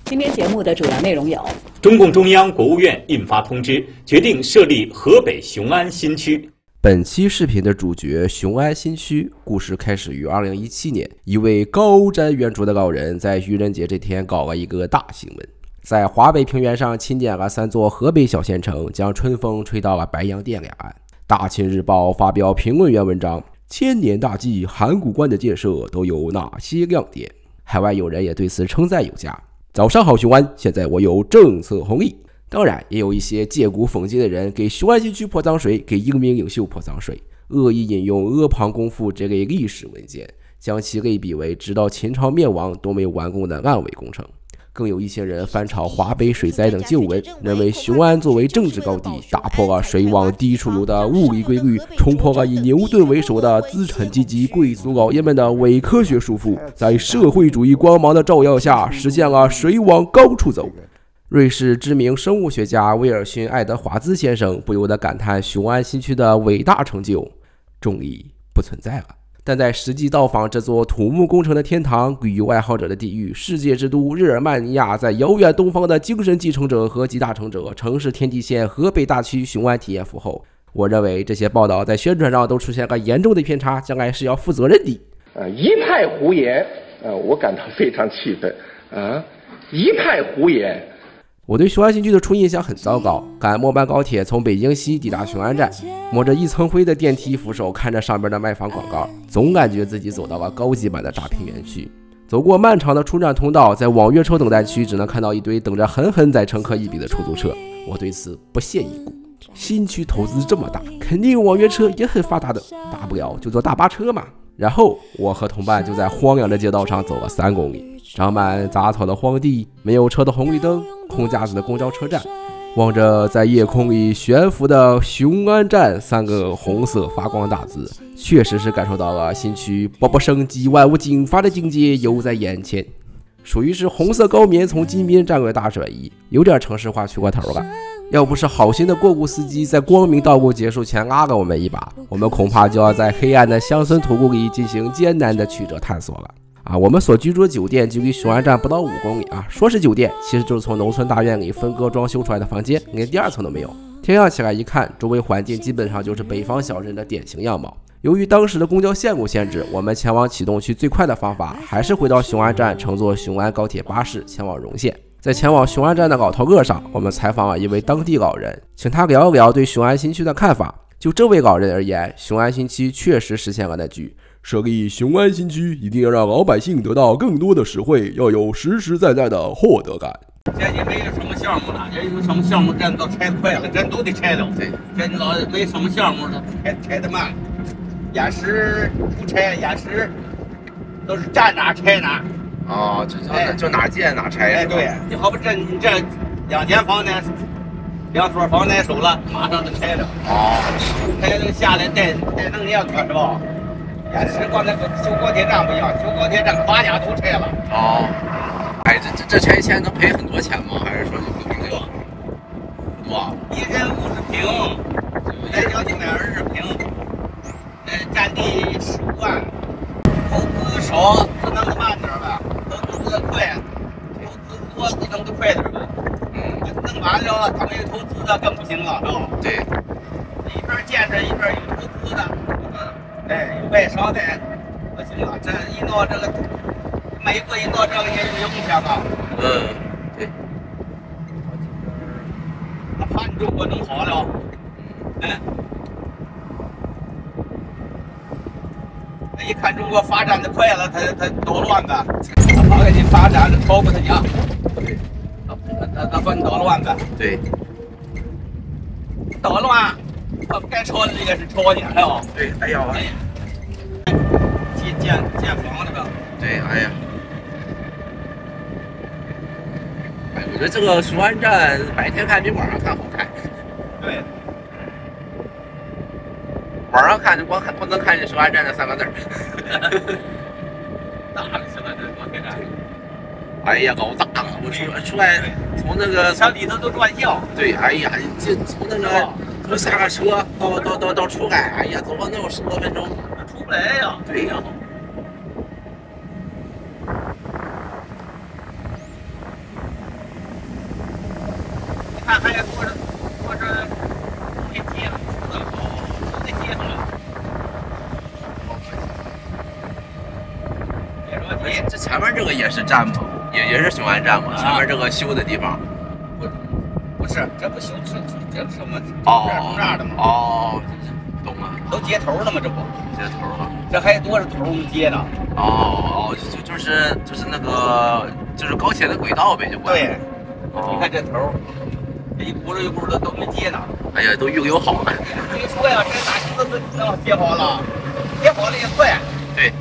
今天节目的主要内容有：中共中央、国务院印发通知，决定设立河北雄安新区。本期视频的主角雄安新区故事开始于2017年，一位高瞻远瞩的高人在愚人节这天搞了一个大新闻，在华北平原上钦点了3座河北小县城，将春风吹到了白洋淀两岸。大秦日报发表评论员文章：千年大计函谷关的建设都有哪些亮点？海外友人也对此称赞有加。早上好，雄安，现在我有政策红利。当然，也有一些借古讽今的人给雄安新区泼脏水，给英明领袖泼脏水，恶意引用《阿房宫赋》这类历史文件，将其类比为直到秦朝灭亡都没完工的烂尾工程。更有一些人翻炒华北水灾等旧闻，认为雄安作为政治高地，打破了水往低处流的物理规律，冲破了以牛顿为首的资产阶级贵族老爷们的伪科学束缚，在社会主义光芒的照耀下，实现了水往高处走。瑞士知名生物学家威尔逊·爱德华兹先生不由得感叹雄安新区的伟大成就终于不存在了。但在实际到访这座土木工程的天堂、旅游爱好者的地狱、世界之都日耳曼尼亚在遥远东方的精神继承者和集大成者、城市天际线河北大区雄安体验服后，我认为这些报道在宣传上都出现了严重的偏差，将来是要负责任的。一派胡言，我感到非常气愤一派胡言。我对雄安新区的初印象很糟糕，赶末班高铁从北京西抵达雄安站，摸着一层灰的电梯扶手，看着上边的卖房广告，总感觉自己走到了高级版的诈骗园区。走过漫长的出站通道，在网约车等待区只能看到一堆等着狠狠宰乘客一笔的出租车，我对此不屑一顾。新区投资这么大，肯定网约车也很发达的，大不了就坐大巴车嘛。然后我和同伴就在荒凉的街道上走了3公里，长满杂草的荒地，没有车的红绿灯，空架子的公交车站，望着在夜空里悬浮的雄安站3个红色发光大字，确实是感受到了新区勃勃生机、万物竞发的境界犹在眼前。属于是红色高棉从金边战略大转移，有点城市化去过头了。要不是好心的过路司机在光明道路结束前拉了我们一把，我们恐怕就要在黑暗的乡村土路里进行艰难的曲折探索了。我们所居住的酒店距离雄安站不到5公里说是酒店，其实就是从农村大院里分割装修出来的房间，连第2层都没有。天亮起来一看，周围环境基本上就是北方小镇的典型样貌。由于当时的公交线路限制，我们前往启动区最快的方法还是回到雄安站，乘坐雄安高铁巴士前往荣县。在前往雄安站的老头乐上，我们采访了一位当地老人，请他聊一聊对雄安新区的看法。就这位老人而言，雄安新区确实实现了那句设立雄安新区一定要让老百姓得到更多的实惠，要有实实在在的获得感。这也没有什么项目了，也有什么项目咱都拆快了，咱都得拆了。对，这你老没什么项目了，拆得慢。眼石不拆，眼石都是站哪拆哪。就哪建哪拆。对，你好比你这2间房呢，2所房来手了，马上就拆了。拆了下来再弄两个是吧？眼石刚才修高铁站不一样，修高铁站8家都拆了。这拆迁能赔很多钱吗？还是说就不平多？一人50平，来将近120平，占地15万，投资少只能慢点吧，投资快，投资多只能快点吧。弄完了他们有投资的更不行了，是吧？对，一边建设一边有投资的，有外商的，不行了。这一闹这个，美国一闹这个也有影响对。他怕你中国弄好了，一看中国发展的快了，他捣乱呗，他给你发展的超过他家，对，他把你捣乱呗，对，捣乱，他不该抄的也是抄你，是吧？对，建房那个，对，我觉得这个雄安站白天看比晚上看好看。对。网上看就光能看见雄安站这3个字。大了雄安站高铁站。老大了！我出来从那个像里头都乱象。对，这从那个从下个车到出海，走了能有10多分钟，出不来呀。对呀。还得坐着东西接上车，都得接上了。别着急，这前面这个也是站吗？也是雄安站吗？前面这个修的地方？不是，这不修这什么？哦，这样的吗？哦，懂了，都接头了吗？这不接头了。这还有多少头没接呢？哦，就是那个就是高铁的轨道呗，就管。对，你看这头，这一轱辘的都没接呢。哎呀，都预留好了。你说呀，这大修子能接好了，接好了也快。对，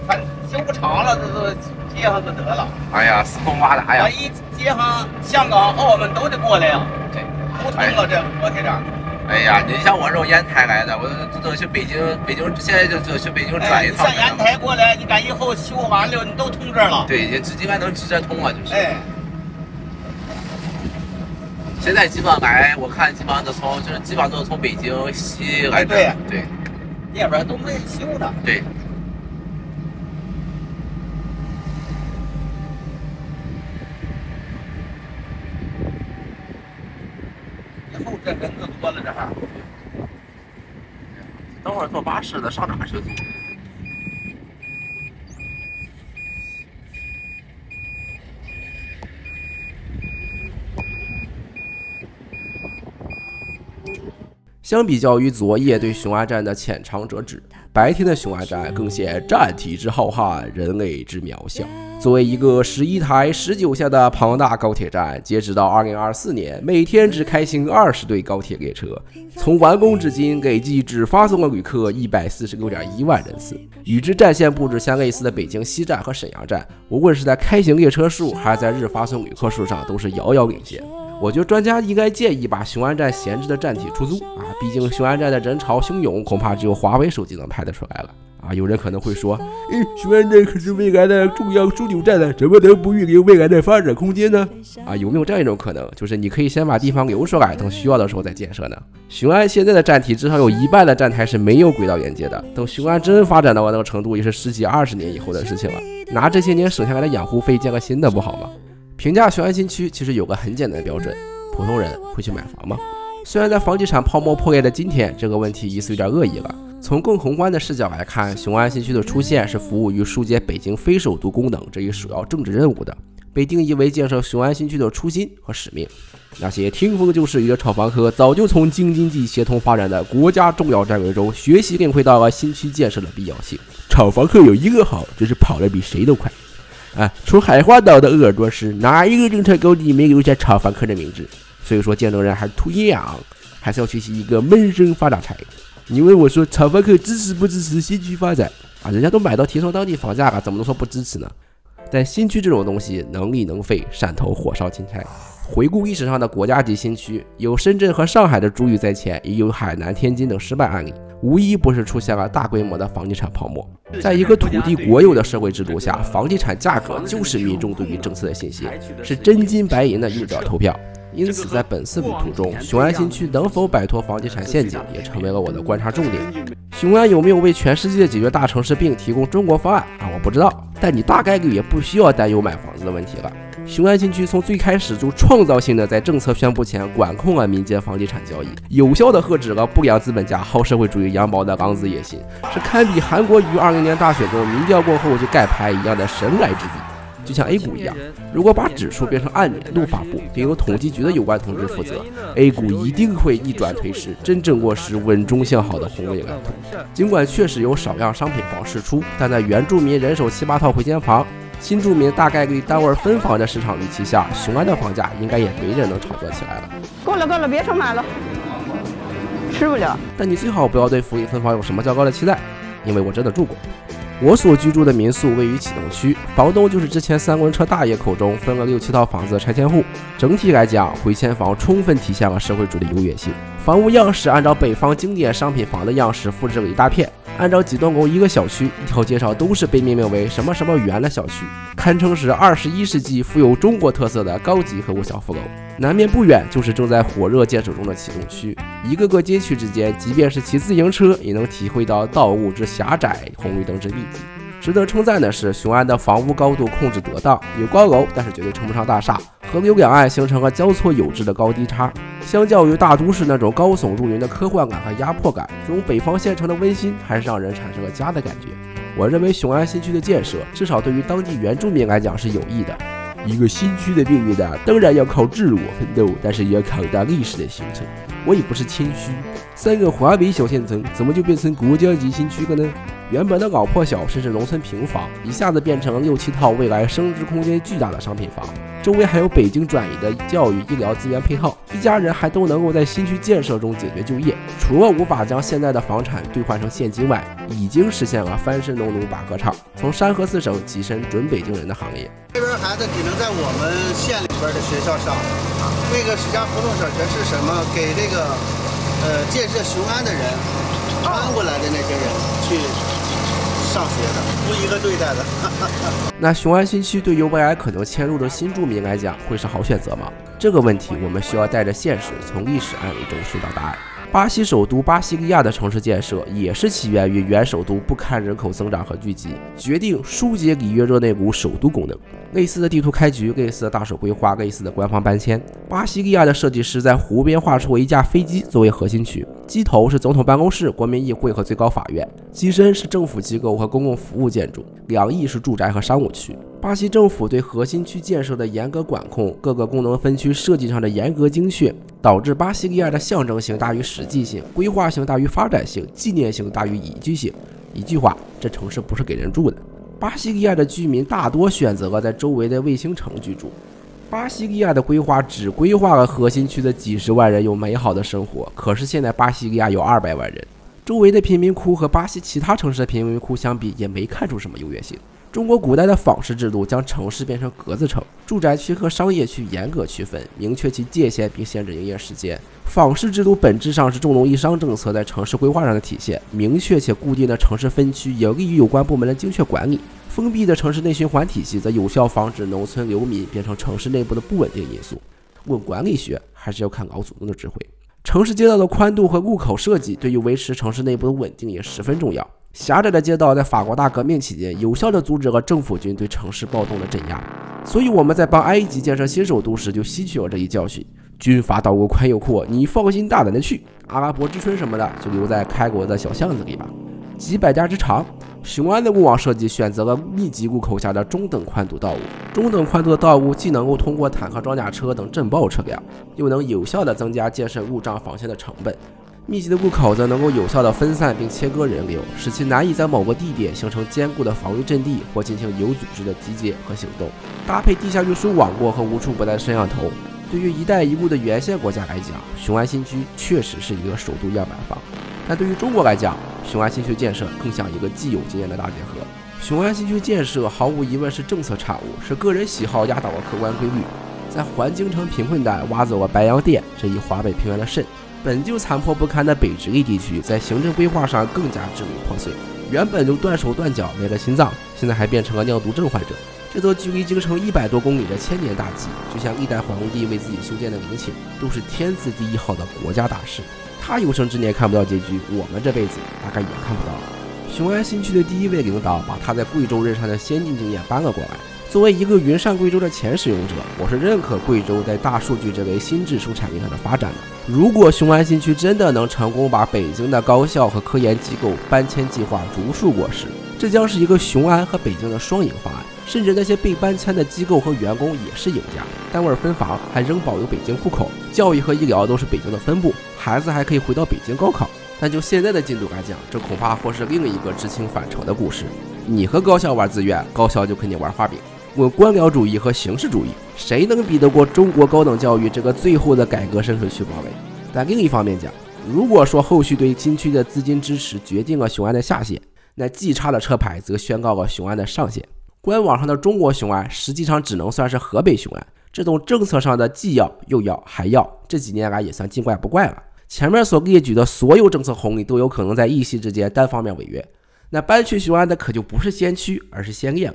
反修不长了，这都接上就得了。哎呀，四通八达呀！一接上，香港、澳门都得过来呀。对，不通了这高铁站。哎呀，你像我这种烟台来的，我都去北京现在就去北京转一趟。你上烟台过来，你赶以后修完了，你都通这儿了。对，应该能直接通了，就是。哎。现在基本来，我看基本上都是从北京西来的。对。那边都没修呢。对。以后这人就多了，这还。等会儿坐巴士的上哪儿去坐？相比较于昨夜对雄安站的浅尝辄止，白天的雄安站更显站体之浩瀚，人类之渺小。作为一个11台19线的庞大高铁站，截止到2024年，每天只开行20对高铁列车，从完工至今，累计只发送了旅客146.1万人次。与之战线布置相类似的北京西站和沈阳站，无论是在开行列车数还是在日发送旅客数上，都是遥遥领先。我觉得专家应该建议把雄安站闲置的站体出租啊，毕竟雄安站的人潮汹涌，恐怕只有华为手机能拍得出来了啊。有人可能会说，雄安站可是未来的重要枢纽站呢，怎么能不预留未来的发展空间呢？啊，有没有这样一种可能，就是你可以先把地方留出来，等需要的时候再建设呢？雄安现在的站体至少有一半的站台是没有轨道连接的，等雄安真发展到那个程度，也是10几20年以后的事情了。拿这些年省下来的养护费建个新的不好吗？评价雄安新区其实有个很简单的标准，普通人会去买房吗？虽然在房地产泡沫破裂的今天，这个问题疑似有点恶意了。从更宏观的视角来看，雄安新区的出现是服务于疏解北京非首都功能这一首要政治任务的，被定义为建设雄安新区的初心和使命。那些听风就是雨的炒房客早就从京津冀协同发展的国家重要战略中学习领会到了新区建设的必要性。炒房客有一个好，就是跑得比谁都快。除海花岛的鄂尔多斯，哪一个政策高地没留下炒房客的名字？所以说，见证人还是图营养，还是要学习一个闷声发大财。你问我说，炒房客支持不支持新区发展啊？人家都买到提升当地房价了，怎么能说不支持呢？但新区这种东西，能力能废，汕头火烧钦差。回顾历史上的国家级新区，有深圳和上海的珠玉在前，也有海南、天津等失败案例，无一不是出现了大规模的房地产泡沫。在一个土地国有的社会制度下，房地产价格就是民众对于政策的信息，是真金白银的用者投票。因此，在本次旅途中，雄安新区能否摆脱房地产陷阱，也成为了我的观察重点。雄安有没有为全世界解决大城市病提供中国方案啊？我不知道，但你大概率也不需要担忧买房子的问题了。雄安新区从最开始就创造性的在政策宣布前管控了民间房地产交易，有效的遏制了不良资本家好社会主义羊毛的狼子野心，是堪比韩国于2020年大选中民调过后就盖牌一样的神来之笔。就像 A 股一样，如果把指数变成按年度发布，并由统计局的有关同志负责， A 股一定会逆转颓势，真正落实稳中向好的宏伟蓝图。尽管确实有少量商品房释出，但在原住民人手7、8套回迁房，新住民大概率单位分房的市场预期下，雄安的房价应该也没人能炒作起来了。够了，别说买了，吃不了。但你最好不要对福利分房有什么较高的期待，因为我真的住过。我所居住的民宿位于启东区，房东就是之前3轮车大爷口中分了6、7套房子的拆迁户。整体来讲，回迁房充分体现了社会主义优越性。房屋样式按照北方经典商品房的样式复制了一大片，按照几栋楼一个小区，一条街上都是被命名为什么什么园的小区，堪称是21世纪富有中国特色的高级和物小副楼。南面不远就是正在火热建设中的启东区，一个个街区之间，即便是骑自行车也能体会到道路之狭窄，红绿灯之密集。值得称赞的是，雄安的房屋高度控制得当，有高楼，但是绝对称不上大厦，河流两岸形成了交错有致的高低差。相较于大都市那种高耸入云的科幻感和压迫感，这种北方县城的温馨还是让人产生了家的感觉。我认为雄安新区的建设，至少对于当地原住民来讲是有益的。一个新区的命运呢，当然要靠自我奋斗，但是也要看待历史的形成。我也不是谦虚，3个华北小县城怎么就变成国家级新区了呢？原本的老破小甚至农村平房，一下子变成了6、7套未来升值空间巨大的商品房，周围还有北京转移的教育、医疗资源配套，一家人还都能够在新区建设中解决就业。除了无法将现在的房产兑换成现金外，已经实现了翻身农奴把歌唱，从山河4省跻身准北京人的行列。这边孩子只能在我们县里边的学校上，那个石家胡同省这是什么？给这个建设雄安的人搬过来的那些人去上学的，不一个对待的。那雄安新区对于未来可能迁入的新住民来讲，会是好选择吗？这个问题我们需要带着现实，从历史案例中寻找答案。巴西首都巴西利亚的城市建设也是起源于原首都不堪人口增长和聚集，决定疏解里约热内卢首都功能。类似的地图开局，类似的大手规划，类似的官方搬迁。巴西利亚的设计师在湖边画出一架飞机作为核心区，机头是总统办公室、国民议会和最高法院，机身是政府机构和公共服务建筑，两翼是住宅和商务区。巴西政府对核心区建设的严格管控，各个功能分区设计上的严格精确，导致巴西利亚的象征性大于实际性，规划性大于发展性，纪念性大于宜居性。一句话，这城市不是给人住的。巴西利亚的居民大多选择了在周围的卫星城居住。巴西利亚的规划只规划了核心区的几十万人有美好的生活，可是现在巴西利亚有200万人，周围的贫民窟和巴西其他城市的贫民窟相比，也没看出什么优越性。中国古代的坊市制度将城市变成格子城，住宅区和商业区严格区分，明确其界限并限制营业时间。坊市制度本质上是重农抑商政策在城市规划上的体现，明确且固定的城市分区有利于有关部门的精确管理。封闭的城市内循环体系则有效防止农村流民变成城市内部的不稳定因素。论管理学，还是要看老祖宗的智慧。城市街道的宽度和路口设计对于维持城市内部的稳定也十分重要。狭窄的街道在法国大革命期间有效地阻止了政府军对城市暴动的镇压，所以我们在帮埃及建设新首都时就吸取了这一教训。军阀道路宽又阔，你放心大胆的去，阿拉伯之春什么的就留在开国的小巷子里吧。几百家之长，雄安的路网设计选择了密集路口下的中等宽度道路。中等宽度的道路既能够通过坦克装甲车等震爆车辆，又能有效地增加建设路障防线的成本。密集的路口则能够有效地分散并切割人流，使其难以在某个地点形成坚固的防御阵地或进行有组织的集结和行动。搭配地下运输网络和无处不在摄像头，对于一带一路的沿线国家来讲，雄安新区确实是一个首都样板房。但对于中国来讲，雄安新区建设更像一个既有经验的大结合。雄安新区建设毫无疑问是政策产物，是个人喜好压倒了客观规律，在环京城贫困带挖走了白洋淀这一华北平原的肾。本就残破不堪的北直隶地区，在行政规划上更加支离破碎。原本就断手断脚没了心脏，现在还变成了尿毒症患者。这座距离京城100多公里的千年大计，就像历代皇帝为自己修建的陵寝，都是天字第一号的国家大事。他有生之年看不到结局，我们这辈子大概也看不到了。雄安新区的第一位领导把他在贵州任上的先进经验搬了过来。作为一个云上贵州的前使用者，我是认可贵州在大数据这类新质生产力上的发展的。如果雄安新区真的能成功把北京的高校和科研机构搬迁计划如数落实，这将是一个雄安和北京的双赢方案，甚至那些被搬迁的机构和员工也是赢家。单位分房，还仍保有北京户口，教育和医疗都是北京的分部，孩子还可以回到北京高考。但就现在的进度来讲，这恐怕或是另一个知青返城的故事。你和高校玩资源，高校就肯定玩画饼。论官僚主义和形式主义，谁能比得过中国高等教育这个最后的改革深水区堡垒？但另一方面讲，如果说后续对新区的资金支持决定了雄安的下限，那既差的车牌则宣告了雄安的上限。官网上的中国雄安实际上只能算是河北雄安，这种政策上的既要又要还要，这几年来也算见怪不怪了。前面所列举的所有政策红利都有可能在一夕之间单方面违约，那搬去雄安的可就不是先驱，而是先烈了。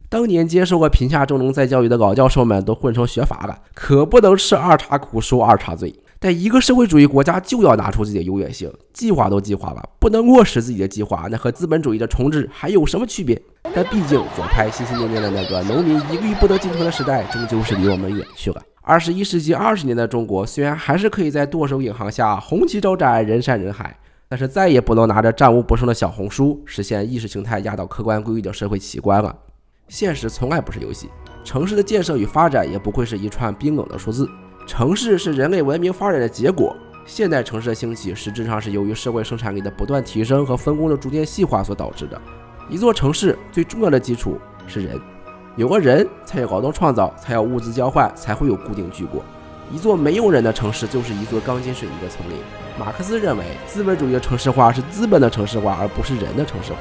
当年接受过贫下重农再教育的老教授们都混成学阀了，可不能吃2茬苦受2茬罪。但一个社会主义国家就要拿出自己的优越性，计划都计划了，不能落实自己的计划，那和资本主义的重置还有什么区别？但毕竟左派心心念念的那个农民一律不得进城的时代，终究是离我们远去了。21世纪20年的中国，虽然还是可以在舵手引航下红旗招展，人山人海，但是再也不能拿着战无不胜的小红书实现意识形态压倒客观规律的社会奇观了。现实从来不是游戏，城市的建设与发展也不会是一串冰冷的数字。城市是人类文明发展的结果，现代城市的兴起实质上是由于社会生产力的不断提升和分工的逐渐细化所导致的。一座城市最重要的基础是人，有了人才有劳动创造，才有物资交换，才会有固定居国。一座没有人的城市就是一座钢筋水泥的丛林。马克思认为资本主义的城市化是资本的城市化，而不是人的城市化。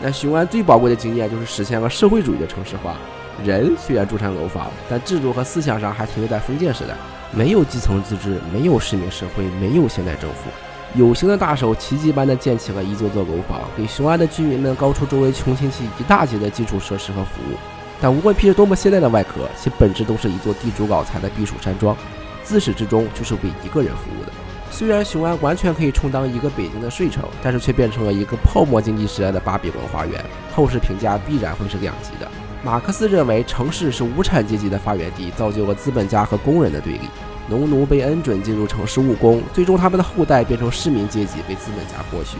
那雄安最宝贵的经验就是实现了社会主义的城市化。人虽然住上楼房，但制度和思想上还停留在封建时代，没有基层自治，没有市民社会，没有现代政府。有形的大手奇迹般的建起了一座座楼房，给雄安的居民们高出周围穷亲戚一大截的基础设施和服务。但无论披着多么现代的外壳，其本质都是一座地主老财的避暑山庄，自始至终就是为一个人服务的。虽然雄安完全可以充当一个北京的睡城，但是却变成了一个泡沫经济时代的巴比伦花园，后世评价必然会是两极的。马克思认为城市是无产阶级的发源地，造就了资本家和工人的对立。农奴被恩准进入城市务工，最终他们的后代变成市民阶级，被资本家剥削。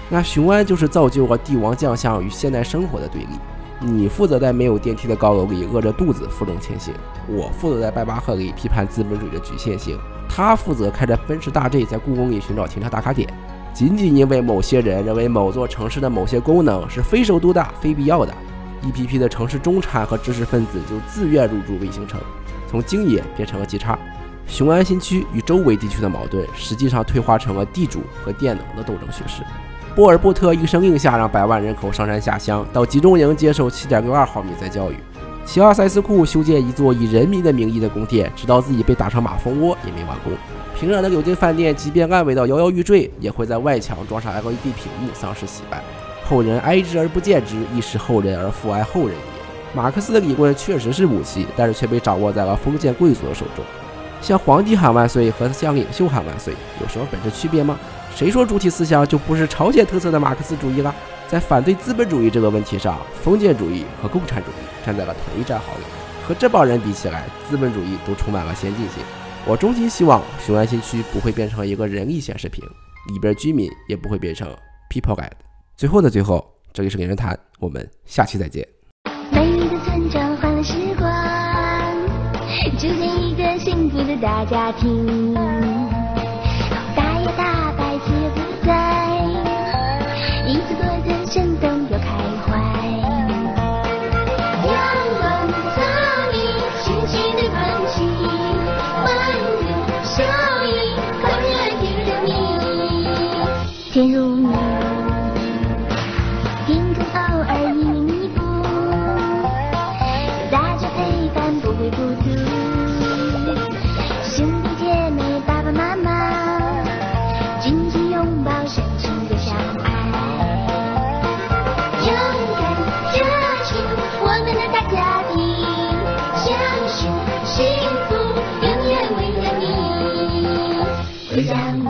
那雄安就是造就了帝王将相与现代生活的对立。你负责在没有电梯的高楼里饿着肚子负重前行，我负责在拜巴赫里批判资本主义的局限性，他负责开着奔驰大 G 在故宫里寻找停车打卡点。仅仅因为某些人认为某座城市的某些功能是非首都大、非必要的，一批批的城市中产和知识分子就自愿入驻卫星城，从京野变成了极差。雄安新区与周围地区的矛盾实际上退化成了地主和佃农的斗争叙事。波尔波特一声令下，让100万人口上山下乡，到集中营接受7.62毫米再教育。齐奥塞斯库修建一座以人民的名义的宫殿，直到自己被打成马蜂窝也没完工。平壤的柳金饭店即便烂尾到摇摇欲坠，也会在外墙装上 LED 屏幕，丧失洗白。后人哀之而不见之，亦是后人而复哀后人也。马克思的理论确实是武器，但是却被掌握在了封建贵族的手中。向皇帝喊万岁和向领袖喊万岁有什么本质区别吗？谁说主体思想就不是朝鲜特色的马克思主义了？在反对资本主义这个问题上，封建主义和共产主义站在了同一战壕里。和这帮人比起来，资本主义都充满了先进性。我衷心希望雄安新区不会变成一个人力显示屏，里边居民也不会变成 people guide。最后的最后，这里是连人谈，我们下期再见。美丽的村庄，欢乐时光，组建一个幸福的大家庭。大摇大摆，自由自在，一起过着生动又开怀。阳光草地，轻轻的空气，欢乐笑意，快乐甜如蜜，甜如蜜。天空偶尔一零一步，有大家陪伴，不会孤独。兄弟姐妹，爸爸妈妈，紧紧拥抱，深情的相爱。勇敢热情，我们的大家庭，相信幸福永远为了你。回家我。